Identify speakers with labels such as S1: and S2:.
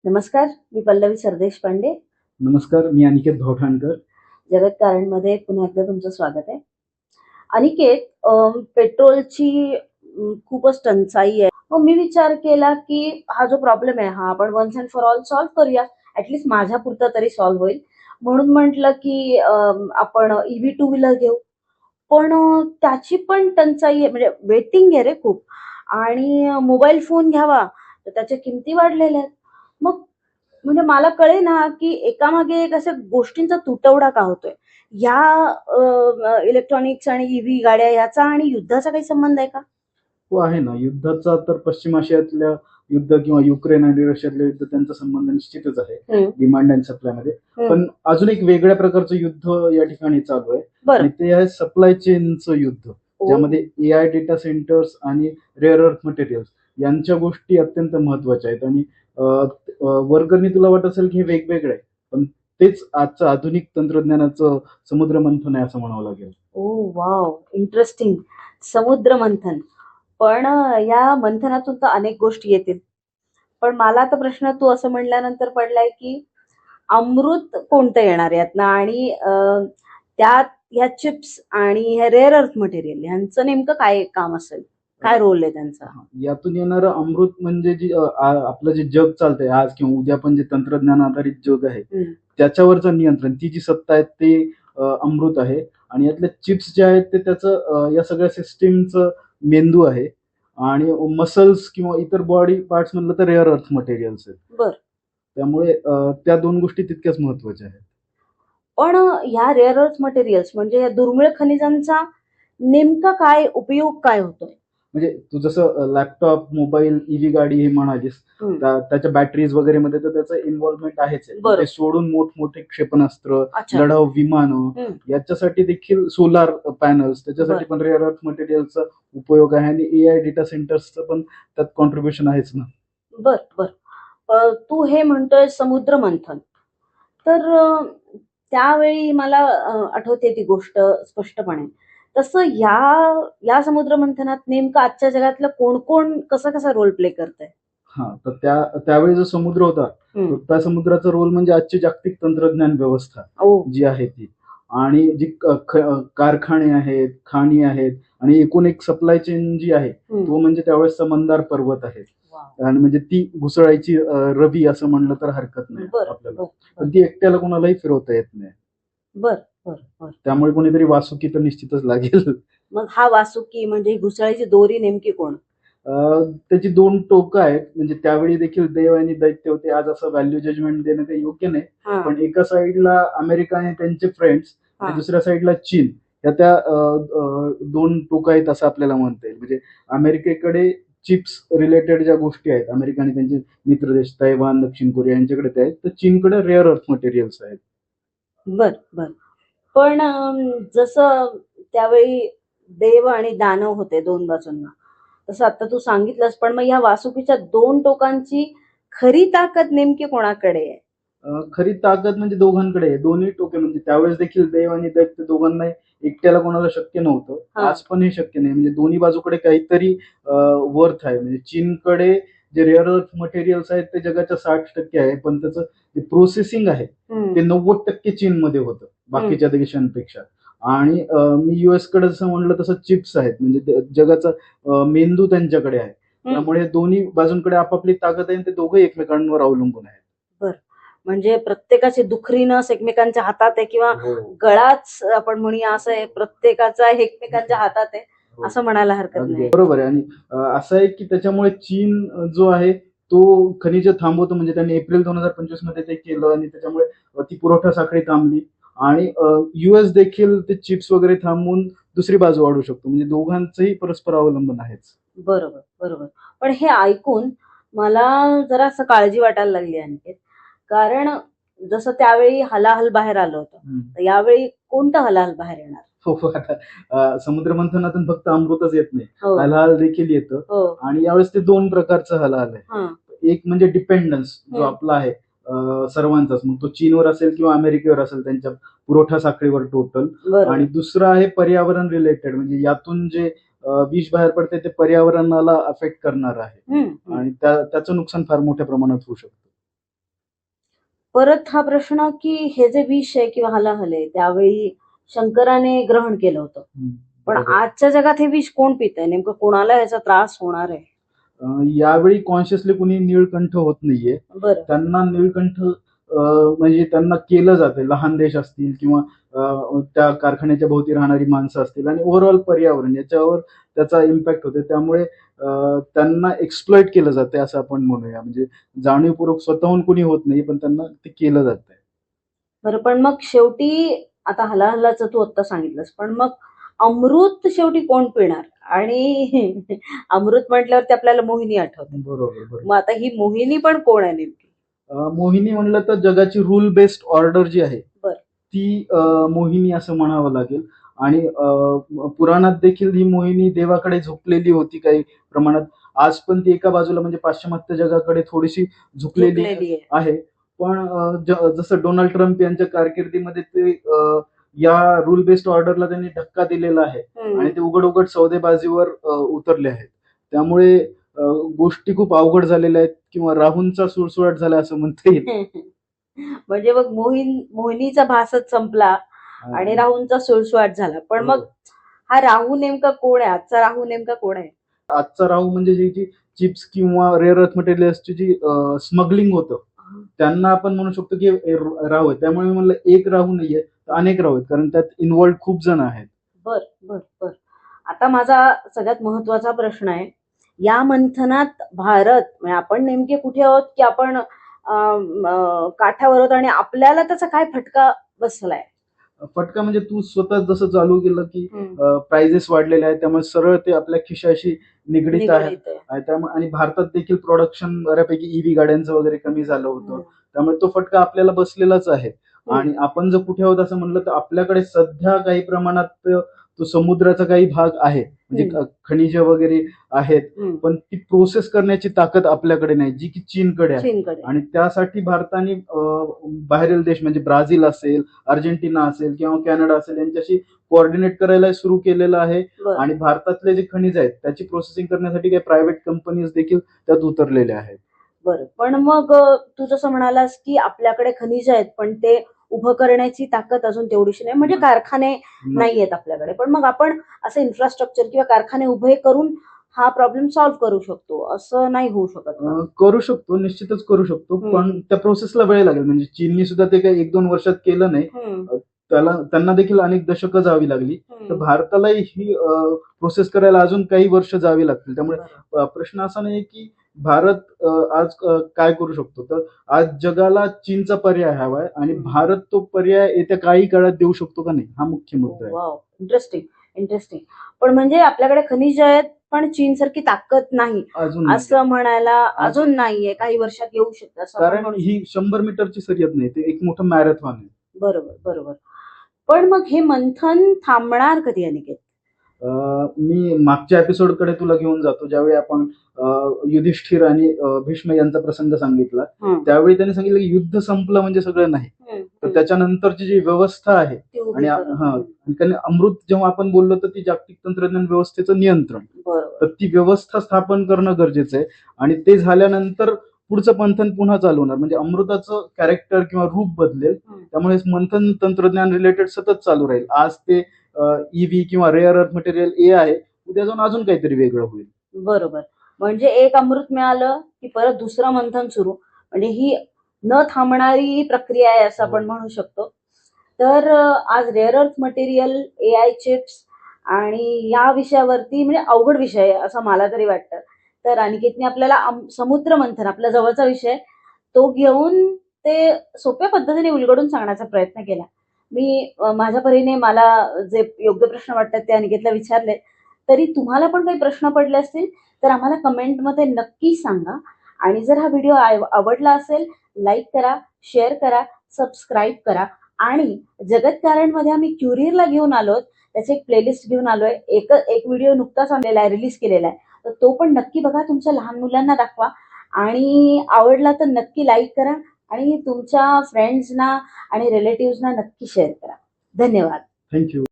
S1: नमस्कार, मी पल्लवी सरदेश पांडे.
S2: नमस्कार, मी अनिकेत भावठाणकर.
S1: जगत कारणमध्ये पुन्हा एकदा तुमचं स्वागत आहे. अनिकेत, पेट्रोलची खूपच टंचाई आहे. मग मी विचार केला की हा जो प्रॉब्लेम आहे हा आपण once and for all solve करूया. ऍटलीस्ट माझ्या पुरता तरी सॉल्व्ह होईल. म्हणून म्हटलं की आपण ईव्ही टू व्हीलर घेऊ. पण त्याची पण टंचाई आहे, म्हणजे वेटिंग आहे रे खूप. आणि मोबाईल फोन घ्यावा तर त्याच्या किमती वाढलेल्या आहेत. मग म्हणजे मला कळे ना की एकामागे एक अशा गोष्टींचा तुटवडा का होतोय. या इलेक्ट्रॉनिक्स आणि ईव्ही गाड्या याचा आणि युद्धाचा काही संबंध आहे का?
S2: हो, आहे ना. युद्धाचा तर पश्चिम आशियातल्या युद्ध किंवा युक्रेन आणि रशियातलं युद्ध त्यांचा संबंध निश्चितच आहे डिमांड अँड सप्लायमध्ये. पण अजून एक वेगळ्या प्रकारचं युद्ध या ठिकाणी चालू आहे आणि ते आहे सप्लाय चेनचं युद्ध, ज्यामध्ये एआय डेटा सेंटर्स आणि रेअर अर्थ मटेरियल्स यांच्या गोष्टी अत्यंत महत्वाच्या आहेत. आणि वर्गणी तुला वाटत असेल की हे वेगवेगळं आहे, पण तेच आजचं आधुनिक तंत्रज्ञानाचं समुद्र मंथन आहे असं म्हणावं लागेल.
S1: ओ वाव, इंटरेस्टिंग. समुद्र मंथन. पण या मंथनातून तर अनेक गोष्टी येतील. पण मला आता प्रश्न तू असं म्हणल्यानंतर पडलाय की अमृत कोणतं येणार यातनं, आणि त्यात ह्या चिप्स आणि ह्या रेअर अर्थ मटेरियल ह्यांचं नेमकं काय काम असेल, काय रोल आहे त्यांचा?
S2: यातून येणारं अमृत म्हणजे जी आपलं जे जग चालतंय आज किंवा उद्या पण जे तंत्रज्ञान आधारित जग आहे त्याच्यावरचं नियंत्रण, ती जी सत्ता आहे ते अमृत आहे. आणि यातले चिप्स जे आहेत ते त्याचं या सगळ्या सिस्टीमचं मेंदू आहे. आणि मसल्स किंवा इतर बॉडी पार्ट्स म्हणलं तर रेअर अर्थ मटेरियल्स आहेत. त्यामुळे त्या दोन गोष्टी तितक्याच महत्वाच्या आहेत.
S1: पण ह्या रेअर अर्थ मटेरियल्स म्हणजे या दुर्मिळ खनिजांचा नेमका काय उपयोग काय होतोय?
S2: म्हणजे तू जसं लॅपटॉप, मोबाईल, ईव्ही गाडी हे म्हणालीस, त्याच्या बॅटरीज वगैरे मध्ये तर त्याचं इन्व्हॉल्वमेंट आहेच आहे. ते सोडून मोठमोठे क्षेपणास्त्र, लढाऊ विमानं याच्यासाठी देखील सोलार पॅनल्स, त्याच्यासाठी पण रेअर अर्थ मटेरियलचा उपयोग आहे. आणि एआय डेटा सेंटर्सचं पण त्यात कॉन्ट्रीब्युशन आहेच ना.
S1: बर. तू हे म्हणतोय समुद्र मंथन, तर त्यावेळी मला आठवते ती गोष्ट स्पष्टपणे. तसं या समुद्र मंथनात नेमकं आजच्या जगातलं कोण कोण कसा कसा रोल प्ले करतंय?
S2: हा, तर त्यावेळी जो समुद्र होता त्या समुद्राचा रोल म्हणजे आजची जागतिक तंत्रज्ञान व्यवस्था जी आहे ती, आणि जी कारखाने आहेत, खाणी आहेत, आणि एकूण एक सप्लाय चेन जी आहे तो म्हणजे त्यावेळेसचा मंदार पर्वत आहे. आणि म्हणजे ती घुसळायची रवी असं म्हणलं तर हरकत नाही आपल्याला. पण ती एकट्याला कोणालाही फिरवता येत नाही. त्यामुळे कोणीतरी वासुकी तर निश्चितच लागेल.
S1: मग हा वासुकी म्हणजे घुसळायची दोरी नेमकी कोण?
S2: त्याची दोन टोकं आहेत. म्हणजे त्यावेळी देखील देव आणि दैत्य होते. आज असं व्हॅल्यू जजमेंट देणं काही योग्य नाही. पण एका साईडला अमेरिका आणि त्यांचे फ्रेंड्स आणि दुसऱ्या साईडला चीन, त्या दोन टोकं आहेत असं आपल्याला म्हणता येईल. म्हणजे अमेरिकेकडे चिप्स रिलेटेड ज्या गोष्टी आहेत, अमेरिका आणि त्यांचे मित्र देश तैवान, दक्षिण कोरिया यांच्याकडे ते आहेत, तर चीनकडे रेअर अर्थ मटेरियल्स आहेत.
S1: बर. पण जसं त्यावेळी देव आणि दानव होते दोन बाजूंना, तसं आता तू सांगितलंस. पण मग या वासुकीच्या दोन टोकांची खरी ताकद नेमकी कोणाकडे आहे?
S2: खरी ताकद म्हणजे दोघांकडे आहे. दोन्ही टोके म्हणजे त्यावेळेस देखील देव आणि दैत्य दोघांना एकट्याला कोणाला शक्य नव्हतं. आज पण हे शक्य नाही. म्हणजे दोन्ही बाजूकडे काहीतरी वर्थ आहे. म्हणजे चीनकडे जे रेअर अर्थ मटेरियल्स आहेत ते जगाच्या 60% आहे, पण त्याचं जे प्रोसेसिंग आहे ते 90% चीनमध्ये होतं बाकीच्या देशांपेक्षा. आणि मी युएस कडे जसं म्हणलं तसं चिप्स आहेत, म्हणजे जगाचा मेंदू त्यांच्याकडे आहे. त्यामुळे दोन्ही बाजूंकडे आपापली ताकद आहे, ते दोघे एकमेकांवर अवलंबून आहेत.
S1: म्हणजे प्रत्येकाची दुखरी नस एकमेकांच्या हातात आहे, किंवा गळाच आपण म्हणूया असं आहे, प्रत्येकाचा एकमेकांच्या हातात आहे असं म्हणायला हरकत नाही.
S2: बरोबर आहे. आणि असं आहे की त्याच्यामुळे चीन जो आहे तो खनिज थांबवतो. म्हणजे त्यांनी एप्रिल 2025 मध्ये ते केलं आणि त्याच्यामुळे ती पुरवठा साखळी थांबली. आणि युएस देखील ते चिप्स वगैरे थांबवून दुसरी बाजू वाढू शकतो. म्हणजे दोघांचंही परस्पर अवलंबन आहेच.
S1: बरोबर. पण हे ऐकून मला जरा असं काळजी वाटायला लागली आणखी. कारण जसं त्यावेळी हलाहल बाहेर आलं होतं, तर यावेळी कोणतं हलाहल बाहेर येणार?
S2: आता समुद्र मंथनातून फक्त अमृतच येत नाही, हलाहल देखील येतं. आणि यावेळेस ते दोन प्रकारचं हलाहल आहे. एक म्हणजे डिपेंडन्स जो आपला आहे सर्वांचाच, मग तो चीनवर असेल किंवा अमेरिकेवर असेल त्यांच्या पुरवठा साखळीवर टोटल. आणि दुसरं आहे पर्यावरण रिलेटेड, म्हणजे यातून जे विष बाहेर पडते ते पर्यावरणाला अफेक्ट करणार आहे आणि त्याचं नुकसान फार मोठ्या प्रमाणात होऊ शकतं.
S1: परत हा प्रश्न की हे जे विष आहे किंवा हलाहल आहे त्यावेळी शंकराने ग्रहण केलं होतं, पण
S2: बरोबर.
S1: आजच्या जगात हे विष कोण पितंय? नेमकं कोणाला याचा त्रास होणार आहे?
S2: यावेळी कॉन्शियसली कुणी नीळकंठ होत नाहीये.
S1: बरं.
S2: त्यांना नीळकंठ म्हणजे त्यांना केलं जाते. लहान देश असतील किंवा त्या कारखान्याच्या भोवती राहणारी माणसं असतील आणि ओव्हरऑल पर्यावरण याच्यावर त्याचा इम्पॅक्ट होते. त्यामुळे त्यांना एक्सप्लॉइट केलं जाते असं आपण म्हणूया. म्हणजे जाणीवपूर्वक स्वतःहून कुणी होत नाही, पण त्यांना ते केलं जातंय.
S1: बरं, पण मग शेवटी आता हलाहलाचं तू आत्ता सांगितलंस, पण मग अमृत शेवटी कोण पिणार? आणि अमृत म्हटल्यावरती आपल्याला मोहिनी आठवते.
S2: बरोबर, बरोबर.
S1: मग आता ही मोहिनी पण कोण आहे नेमकी?
S2: मोहिनी म्हणलं तर जगाची रूल बेस्ड ऑर्डर जी आहे
S1: बरं.
S2: ती मोहिनी असं म्हणावं लागेल. आणि पुराणात देखील ही मोहिनी देवाकडे झुकलेली होती काही प्रमाणात. आज पण ती एका बाजूला म्हणजे पाश्चिमात्य जगाकडे थोडीशी झुकलेली
S1: झुकलेली आहे.
S2: आहे. पण जसं डोनाल्ड ट्रम्प यांच्या कारकिर्दीमध्ये ते या रूल बेस्ड ऑर्डरला त्यांनी धक्का दिलेला आहे आणि ते उघड उघड सौदेबाजीवर उतरले आहेत. त्यामुळे गोष्टी खूप अवघड झालेल्या आहेत किंवा राहूंचा सुळसुळाट झाला असं म्हणता येईल.
S1: म्हणजे मग मोहिनीचा भासच संपला आणि राहूंचा सुळसुळाट झाला. पण मग हा राहू नेमका कोण आहे? आजचा राहू नेमका कोण आहे?
S2: आजचा राहू म्हणजे जी चिप्स किंवा रेअर अर्थ मटेरियल्सची जी स्मगलिंग होतं त्यांना आपण म्हणू शकतो की राहू आहे. त्यामुळे मी म्हणलं एक राहू नाहीये, तर अनेक राहू आहेत, कारण त्यात इन्व्हॉल्ड खूप जण आहेत.
S1: बर बर बर. आता माझा सगळ्यात महत्वाचा प्रश्न आहे, या मंथनात भारत म्हणजे आपण नेमके कुठे आहोत, की आपण काठावर आहोत आणि आपल्याला त्याचा काय फटका बसलाय?
S2: फटका म्हणजे तू स्वतः जसं चालू केलं की प्राइजेस वाढलेले आहेत, त्यामुळे सरळ ते आपल्या खिशाशी निगडीत आहे. त्यामुळे आणि भारतात देखील प्रोडक्शन बऱ्यापैकी ईव्ही गाड्यांचं वगैरे कमी झालं होतं. त्यामुळे तो फटका आपल्याला बसलेलाच आहे. आणि आपण जर कुठे आहोत असं म्हणलं तर आपल्याकडे सध्या काही प्रमाणात तो समुद्राचा काही भाग आहे, म्हणजे खनिज वगैरे आहेत, पण ती प्रोसेस करण्याची ताकद आपल्याकडे नाही, जी की चीनकडे आहे. आणि त्यासाठी भारताने बाहेरील देश म्हणजे ब्राझील असेल, अर्जेंटिना असेल किंवा कॅनडा असेल यांच्याशी कोऑर्डिनेट करायला सुरू केलेलं आहे. आणि भारतातले जे खनिज आहेत त्याची प्रोसेसिंग करण्यासाठी काही प्रायव्हेट कंपनीज देखील त्यात उतरलेल्या आहेत.
S1: बरं, पण मग तू जसं म्हणालास की आपल्याकडे खनिज आहेत, पण ते उभं करण्याची ताकद अजून तेवढीशी नाही, म्हणजे कारखाने नाही आहेत आपल्याकडे. पण मग आपण असं इन्फ्रास्ट्रक्चर किंवा कारखाने उभे करून हा प्रॉब्लेम सॉल्व्ह करू शकतो असं नाही होऊ शकत?
S2: करू शकतो, निश्चितच करू शकतो, पण त्या प्रोसेसला वेळ लागेल. म्हणजे चीननी सुद्धा ते काही 1-2 वर्षात केलं नाही. त्यांना देखील अनेक दशकं जावी लागली. तर भारतालाही ही प्रोसेस करायला अजून काही वर्ष जावी लागतील. त्यामुळे प्रश्न असा नाही की भारत आज काय करू शकतो, तर आज जगाला चीनचा पर्याय हवा आहे आणि भारत तो पर्याय येत्या काही काळात देऊ शकतो का नाही, हा मुख्य मुद्दा आहे.
S1: Wow, interesting interesting. पण म्हणजे आपल्याकडे खनिज आहेत पण चीन सारखी ताकद नाही असं म्हणायला अजून नाहीये, काही वर्षात येऊ शकतं असं.
S2: कारण ही 100 मीटरची शर्यत नाही, ते एक मोठं मॅरेथॉन आहे.
S1: बरोबर बरोबर. पण मग हे मंथन थांबणार कधी अनिकेत?
S2: मी मागच्या एपिसोडकडे तुला घेऊन जातो, ज्यावेळी आपण युधिष्ठिर आणि भीष्म यांचा प्रसंग सांगितला. त्यावेळी त्यांनी सांगितलं की युद्ध संपलं म्हणजे सगळं नाही, तर त्याच्यानंतरची जी व्यवस्था आहे आणि अमृत जेव्हा आपण बोललो तर ती जागतिक तंत्रज्ञान व्यवस्थेचं नियंत्रण, तर ती व्यवस्था स्थापन करणं गरजेचं आहे. आणि ते झाल्यानंतर पुढचं मंथन पुन्हा चालू होणार, म्हणजे अमृताचं कॅरेक्टर किंवा रूप बदलेल. त्यामुळे मंथन तंत्रज्ञान रिलेटेड सतत चालू राहील. आज ते ईव्ही किंवा रेअर अर्थ मटेरियल ए आहे, उद्या जाऊन अजून काहीतरी वेगळं होईल. बरोबर.
S1: म्हणजे एक अमृत मिळालं की परत दुसरं मंथन सुरू, म्हणजे ही न थांबणारी प्रक्रिया आहे असं आपण म्हणू शकतो. तर आज rare earth material, AI chips आणि या विषयावरती, म्हणजे अवघड विषय आहे असं मला तरी वाटतं. तर अनिकेतने आपल्याला समुद्र मंथन, आपला जवळचा विषय, तो घेऊन ते सोप्या पद्धतीने उलगडून सांगण्याचा प्रयत्न केला. मी माझ्या परीने मला जे योग्य प्रश्न वाटतात ते अनिकेतला विचारले. तरी तुम्हाला पण काही प्रश्न पडले असतील तर आम्हाला कमेंटमध्ये नक्की सांगा. आणि जर हा व्हिडिओ आवडला असेल, लाईक करा, शेअर करा, सबस्क्राईब करा. आणि जगतकारणमध्ये आम्ही क्युरियरला घेऊन आलोत, त्याचे एक प्लेलिस्ट घेऊन आलोय. एक व्हिडिओ नुकताच आणलेला आहे, रिलीज केलेला आहे, तर तो पण नक्की बघा, तुमच्या लहान मुलांना दाखवा. आणि आवडला तर नक्की लाईक करा आणि तुमच्या फ्रेंड्सना आणि रिलेटिव्हजना नक्की शेअर करा. धन्यवाद.
S2: थँक्यू.